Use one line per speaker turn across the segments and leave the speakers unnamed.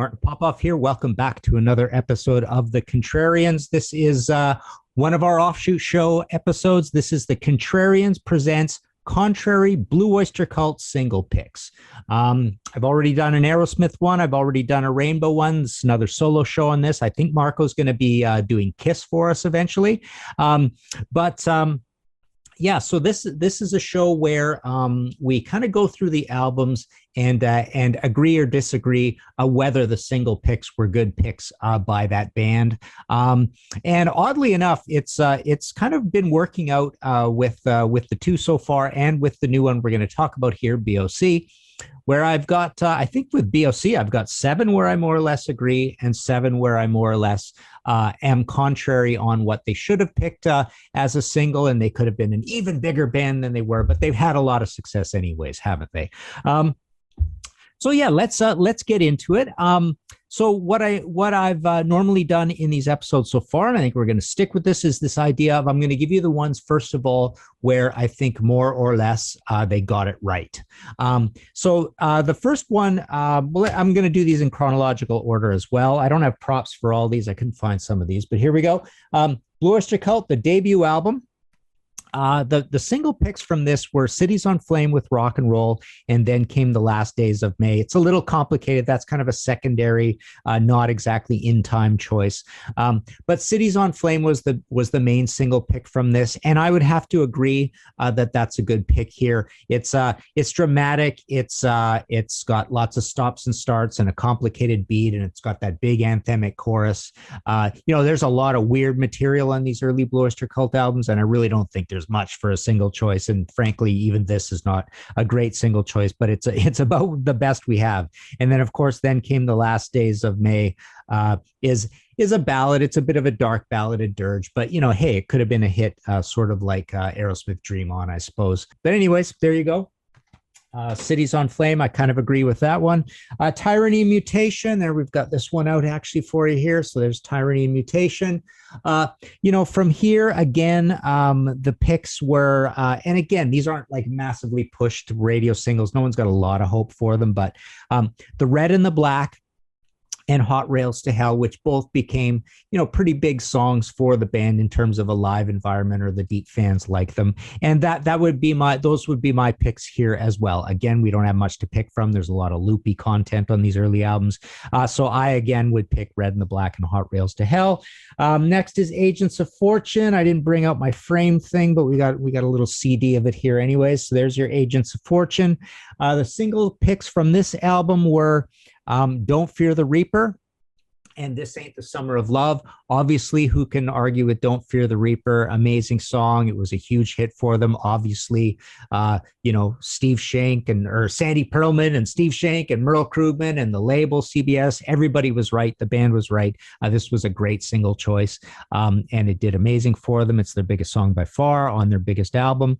Martin Popoff here. Welcome back to another episode of The Contrarians. This is one of our offshoot show episodes. This is The Contrarians presents Contrary Blue Öyster Cult single picks. I've already done an Aerosmith one. I've already done a Rainbow one. This is another solo show on this. I think Marco's going to be doing Kiss for us eventually. Yeah, so this is a show where we kind of go through the albums and agree or disagree whether the single picks were good picks by that band. And oddly enough, it's kind of been working out with the two so far, and with the new one we're going to talk about here, BOC. Where I've got, I think with BOC, I've got 7 where I more or less agree and 7 where I more or less am contrary on what they should have picked as a single, and they could have been an even bigger band than they were, but they've had a lot of success anyways, haven't they? So yeah, let's get into it. So what I've normally done in these episodes so far, and I think we're going to stick with this, is this idea of I'm going to give you the ones, first of all, where I think more or less they got it right. So the first one, I'm going to do these in chronological order as well. I don't have props for all these. I couldn't find some of these, but here we go. Blue Öyster Cult, the debut album. The single picks from this were Cities on Flame with Rock and Roll, and then came The Last Days of May. It's a little complicated. That's kind of a secondary, not exactly in time choice. But Cities on Flame was the main single pick from this, and I would have to agree that that's a good pick here. It's dramatic. It's got lots of stops and starts and a complicated beat, and it's got that big anthemic chorus. There's a lot of weird material on these early Blue Öyster Cult albums, and I really don't think there's much for a single choice, and frankly even this is not a great single choice, but it's about the best we have. And then of course then came The Last Days of May, is a ballad. It's a bit of a dark ballad, a dirge, but hey, it could have been a hit, sort of like Aerosmith Dream On, I suppose. But anyways, there you go. Cities on Flame, I kind of agree with that one. Tyranny Mutation, there we've got this one out actually for you here. So there's Tyranny Mutation. From here again, the picks were, and again, these aren't like massively pushed radio singles. No one's got a lot of hope for them, but The Red and the Black and Hot Rails to Hell, which both became, pretty big songs for the band in terms of a live environment, or the deep fans like them. And those would be my picks here as well. Again, we don't have much to pick from. There's a lot of loopy content on these early albums. So I, again, would pick Red and the Black and Hot Rails to Hell. Next is Agents of Fortune. I didn't bring out my frame thing, but we got a little CD of it here anyways. So there's your Agents of Fortune. The single picks from this album were Don't Fear the Reaper and This Ain't the Summer of Love. Obviously, who can argue with Don't Fear the Reaper? Amazing song. It was a huge hit for them. Obviously, Steve Shank or Sandy Pearlman and Steve Shank and Merle Krugman and the label CBS, everybody was right. The band was right. This was a great single choice, and it did amazing for them. It's their biggest song by far on their biggest album.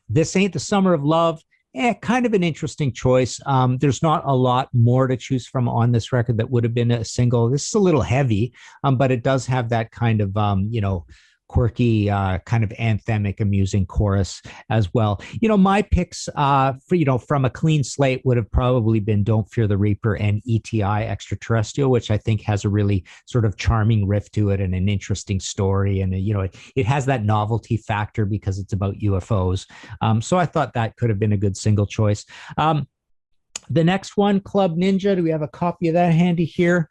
This Ain't the Summer of Love. Kind of an interesting choice. There's not a lot more to choose from on this record that would have been a single. This is a little heavy, but it does have that kind of, quirky, kind of anthemic, amusing chorus as well. My picks, from a clean slate would have probably been Don't Fear the Reaper and ETI Extraterrestrial, which I think has a really sort of charming riff to it and an interesting story. And, it has that novelty factor because it's about UFOs. So I thought that could have been a good single choice. The next one, Club Ninja. Do we have a copy of that handy here?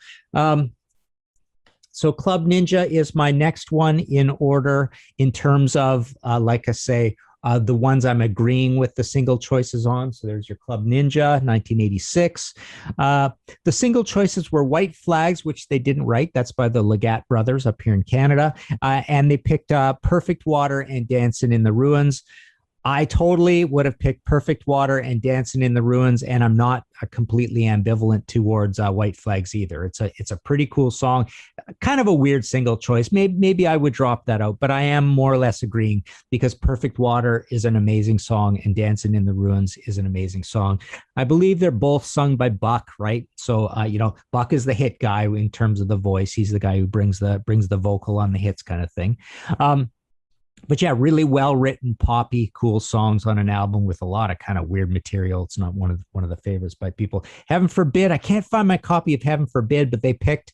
So Club Ninja is my next one in order in terms of, like I say, the ones I'm agreeing with the single choices on. So there's your Club Ninja, 1986. The single choices were White Flags, which they didn't write. That's by the Legat brothers up here in Canada. And they picked Perfect Water and Dancing in the Ruins. I totally would have picked Perfect Water and Dancing in the Ruins, and I'm not completely ambivalent towards White Flags either. It's a pretty cool song, kind of a weird single choice. Maybe I would drop that out, but I am more or less agreeing because Perfect Water is an amazing song and Dancing in the Ruins is an amazing song. I believe they're both sung by Buck, right? So Buck is the hit guy in terms of the voice. He's the guy who brings the vocal on the hits kind of thing. But yeah, really well written, poppy, cool songs on an album with a lot of kind of weird material. It's not one of the favorites by people. Heaven Forbid. I can't find my copy of Heaven Forbid, but they picked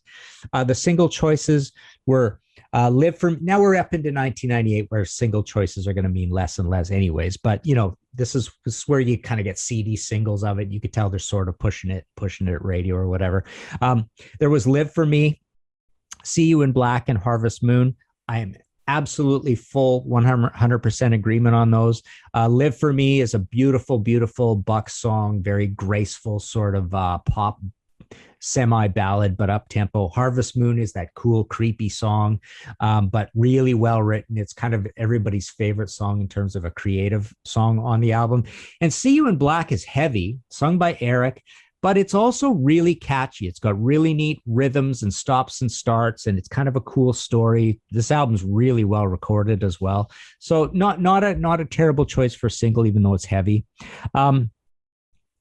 the single choices were Live For. Now we're up into 1998, where single choices are going to mean less and less, anyways. But you know, this is where you kind of get CD singles of it. You could tell they're sort of pushing it at radio or whatever. There was Live For Me, See You in Black, and Harvest Moon. I am absolutely full 100% agreement on those. Live For Me is a beautiful, beautiful Buck song, very graceful sort of pop semi ballad, but up tempo. Harvest Moon is that cool, creepy song, but really well written. It's kind of everybody's favorite song in terms of a creative song on the album. And See You in Black is heavy, sung by Eric, but it's also really catchy. It's got really neat rhythms and stops and starts, and it's kind of a cool story. This album's really well recorded as well. So not a terrible choice for a single, even though it's heavy.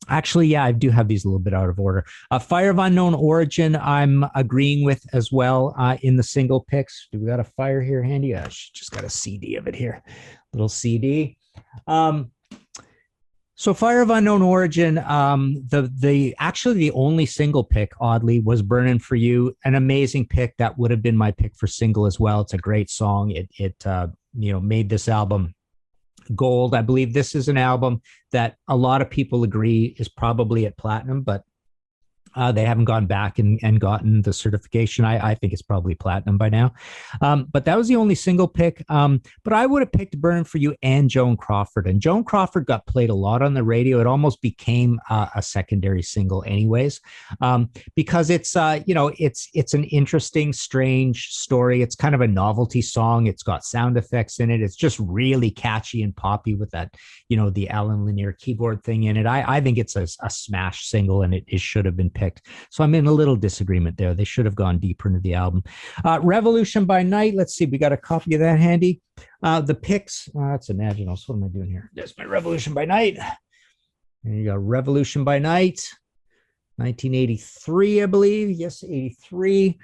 Actually, yeah, I do have these a little bit out of order. Fire of Unknown Origin, I'm agreeing with as well in the single picks. Do we got a fire here handy? I just got a CD of it here, little CD. So Fire of Unknown Origin, actually the only single pick, oddly, was Burning For You. An amazing pick. That would have been my pick for single as well. It's a great song. It made this album gold. I believe this is an album that a lot of people agree is probably at platinum, but they haven't gone back and gotten the certification. I think it's probably platinum by now. But that was the only single pick. But I would have picked Burning For You and Joan Crawford. And Joan Crawford got played a lot on the radio. It almost became a secondary single anyways, because it's an interesting, strange story. It's kind of a novelty song. It's got sound effects in it. It's just really catchy and poppy with that, the Alan Lanier keyboard thing in it. I think it's a smash single, and it should have been picked. So I'm in a little disagreement there. They should have gone deeper into the album. Revolution by Night. Let's see. We got a copy of that handy. The picks. That's Imaginos. What am I doing here? There's my Revolution by Night. And you got Revolution by Night. 1983, I believe. Yes, 83.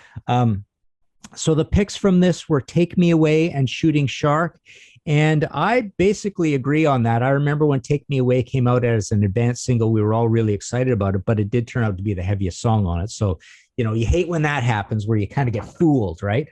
So the picks from this were Take Me Away and Shooting Shark. And I basically agree on that. I remember when Take Me Away came out as an advanced single, we were all really excited about it, but it did turn out to be the heaviest song on it. So, you hate when that happens, where you kind of get fooled, right?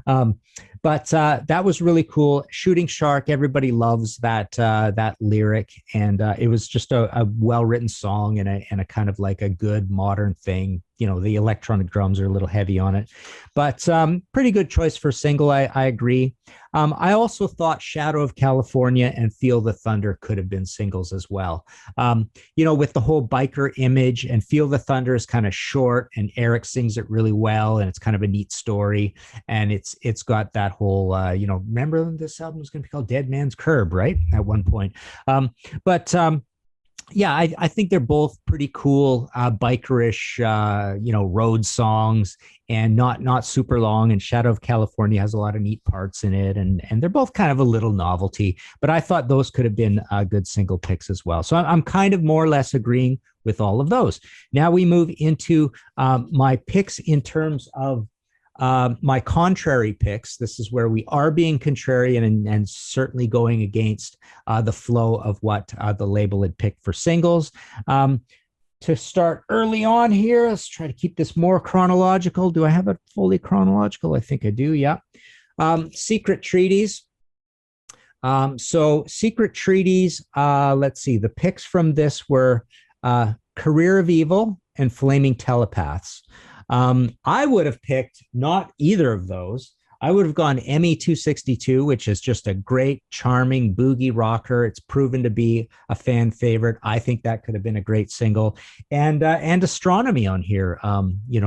But that was really cool. Shooting Shark, everybody loves that lyric, and it was just a well-written song and a kind of like a good modern thing. The electronic drums are a little heavy on it, but pretty good choice for single. I agree. I also thought Shadow of California and Feel the Thunder could have been singles as well. With the whole biker image, and Feel the Thunder is kind of short, and Eric sings it really well, and it's kind of a neat story, and it's got that whole remember this album was going to be called Dead Man's Curb, right, at one point. Yeah, I think they're both pretty cool, bikerish, road songs, and not super long. And Shadow of California has a lot of neat parts in it, and they're both kind of a little novelty. But I thought those could have been good single picks as well. So I'm kind of more or less agreeing with all of those. Now we move into my picks in terms of my contrary picks. This is where we are being contrarian and certainly going against the flow of what the label had picked for singles. To start early on here, let's try to keep this more chronological. Do I have it fully chronological? I think I do. Yeah. Secret Treaties. So Secret Treaties, let's see. The picks from this were Career of Evil and Flaming Telepaths. I would have picked not either of those. I would have gone ME 262, which is just a great, charming boogie rocker. It's proven to be a fan favorite. I think that could have been a great single. And Astronomy on here,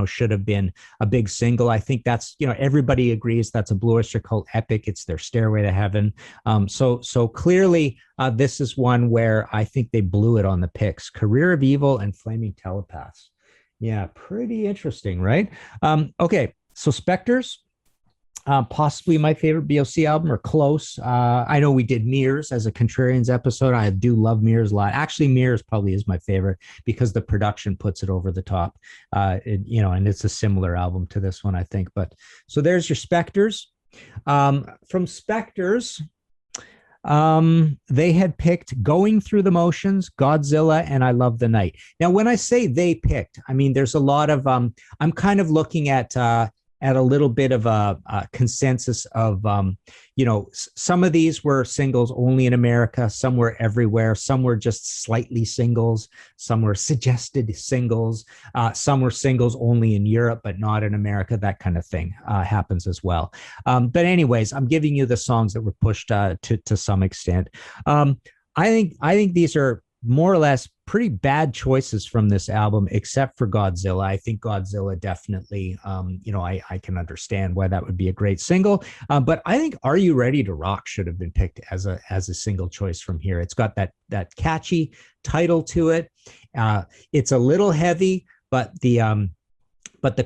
should have been a big single. I think that's, everybody agrees that's a Blue Öyster Cult epic. It's their Stairway to Heaven. So clearly, this is one where I think they blew it on the picks. Career of Evil and Flaming Telepaths. Yeah, pretty interesting, right? Okay, so Specters, possibly my favorite BOC album, or close. I know we did Mirrors as a Contrarians episode. I do love Mirrors a lot. Actually, Mirrors probably is my favorite because the production puts it over the top. And it's a similar album to this one, I think. But so there's your Specters. From Specters, They had picked Going Through the Motions, Godzilla, and I Love the Night. Now, when I say they picked, I mean there's a lot of I'm kind of looking at a little bit of a consensus of some of these were singles only in America, some were everywhere, some were just slightly singles, some were suggested singles, some were singles only in Europe but not in America. That kind of thing happens as well. But anyways, I'm giving you the songs that were pushed to some extent. I think these are more or less pretty bad choices from this album, except for Godzilla. I think Godzilla definitely, I can understand why that would be a great single. But I think Are You Ready to Rock should have been picked as a single choice from here. It's got that catchy title to it. It's a little heavy, but the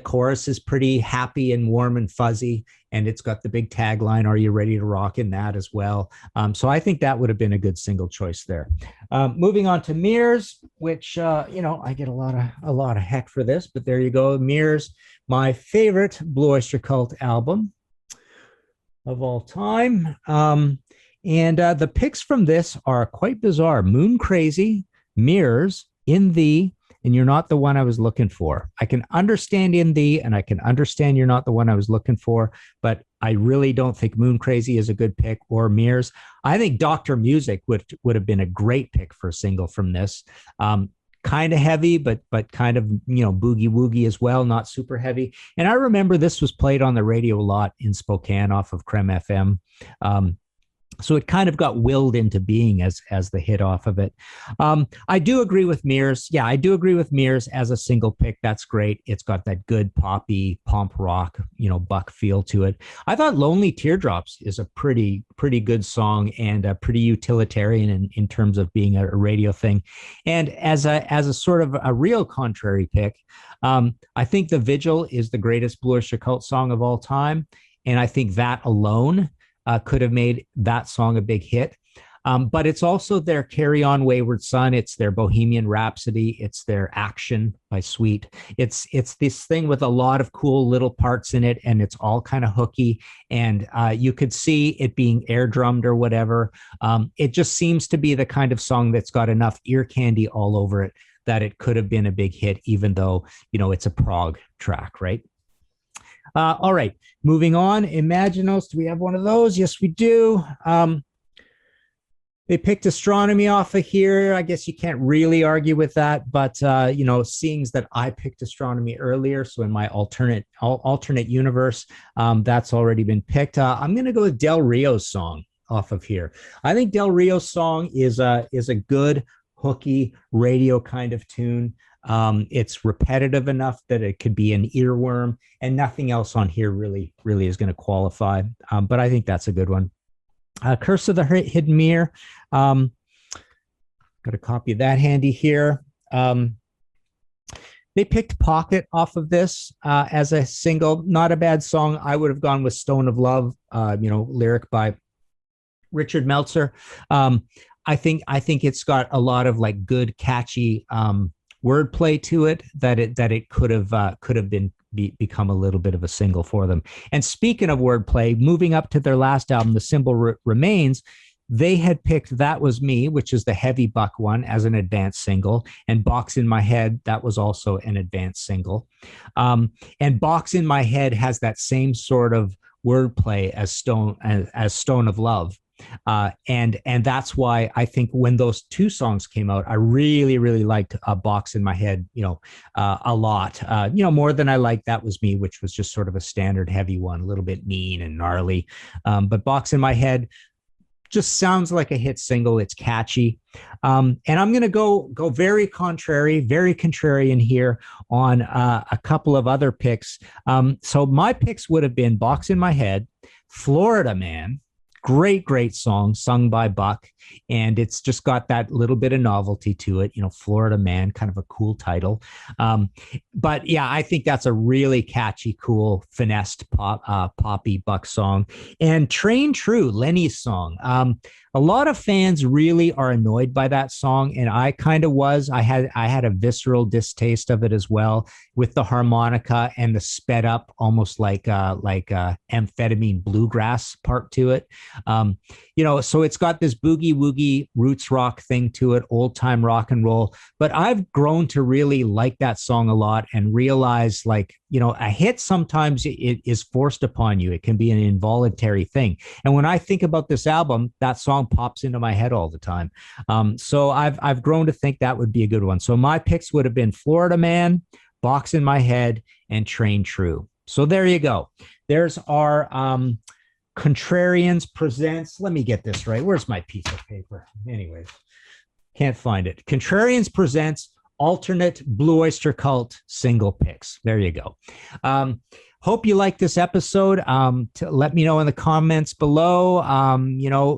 chorus is pretty happy and warm and fuzzy. And it's got the big tagline, Are You Ready to Rock, in that as well. So I think that would have been a good single choice there. Moving on to Mirrors, which, I get a lot of heck for this, but there you go. Mirrors, my favorite Blue Öyster Cult album of all time. And the picks from this are quite bizarre. Moon Crazy, Mirrors, In Thee, and You're Not the One I Was Looking For. I can understand In Thee, and I can understand You're Not the One I Was Looking For, but I really don't think Moon Crazy is a good pick, or Mirrors. I think Dr. Music would have been a great pick for a single from this. Kind of heavy, but kind of, boogie woogie as well, not super heavy. And I remember this was played on the radio a lot in Spokane off of Creme FM. So it kind of got willed into being as the hit off of it. I do agree with Mirrors. Yeah, I do agree with Mirrors as a single pick. That's great. It's got that good poppy, pomp rock, Buck feel to it. I thought Lonely Teardrops is a pretty good song and pretty utilitarian in terms of being a radio thing. And as a sort of a real contrary pick, I think The Vigil is the greatest Blue Öyster Cult song of all time. And I think that alone could have made that song a big hit. But it's also their Carry On Wayward Son. It's their Bohemian Rhapsody. It's their Action by Sweet. It's this thing with a lot of cool little parts in it, and it's all kind of hooky. And you could see it being air drummed or whatever. It just seems to be the kind of song that's got enough ear candy all over it that it could have been a big hit, even though, it's a prog track, right? All right, moving on. Imaginos, do we have one of those? Yes, we do. They picked Astronomy off of here. I guess you can't really argue with that, but seeing that I picked Astronomy earlier, so in my alternate universe, that's already been picked. I'm going to go with Del Rio's song off of here. I think Del Rio's song is a good hooky radio kind of tune. It's repetitive enough that it could be an earworm, and nothing else on here really is going to qualify. But I think that's a good one. Curse of the Hidden Mirror. Got a copy of that handy here. They picked Pocket off of this as a single. Not a bad song. I would have gone with Stone of Love, lyric by Richard Meltzer. I think it's got a lot of like good, catchy wordplay to it that it could have become a little bit of a single for them. And speaking of wordplay, moving up to their last album, The Symbol Remains, they had picked That Was Me, which is the heavy Buck one, as an advanced single, and Box in My Head, that was also an advanced single. And Box in My Head has that same sort of wordplay as Stone of Love. And that's why I think when those two songs came out, I really liked Box in My Head, a lot, more than I liked That Was Me, which was just sort of a standard heavy one, a little bit mean and gnarly. But Box in My Head just sounds like a hit single. It's catchy. And I'm going to go very contrarian here on a couple of other picks. So my picks would have been Box in My Head, Florida Man. Great song sung by Buck. And it's just got that little bit of novelty to it. Florida Man, kind of a cool title. But yeah, I think that's a really catchy, cool, finessed poppy Buck song. And Train True, Lenny's song. A lot of fans really are annoyed by that song, and I kind of was. I had a visceral distaste of it as well, with the harmonica and the sped up, almost like amphetamine bluegrass part to it. So it's got this boogie woogie roots rock thing to it, old time rock and roll. But I've grown to really like that song a lot and realize, like, a hit sometimes it is forced upon you. It can be an involuntary thing. And when I think about this album, that song pops into my head all the time. So I've grown to think that would be a good one. So my picks would have been Florida Man, Box in My Head, and Train True. So there you go. There's our Contrarians presents. Let me get this right. Where's my piece of paper? Anyways, can't find it. Contrarians presents alternate Blue Öyster Cult single picks. There you go. Hope you like this episode. Let me know in the comments below.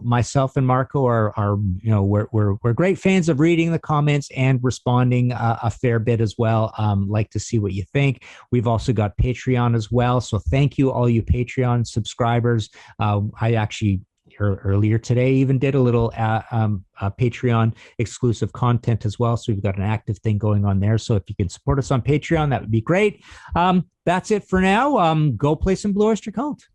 Myself and Marco are we're great fans of reading the comments and responding a fair bit as well. Like to see what you think. We've also got Patreon as well. So thank you, all you Patreon subscribers. I actually earlier today even did a little Patreon exclusive content as well. So we've got an active thing going on there. So if you can support us on Patreon, that would be great. That's it for now. Go play some Blue Öyster Cult.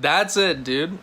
That's it, dude.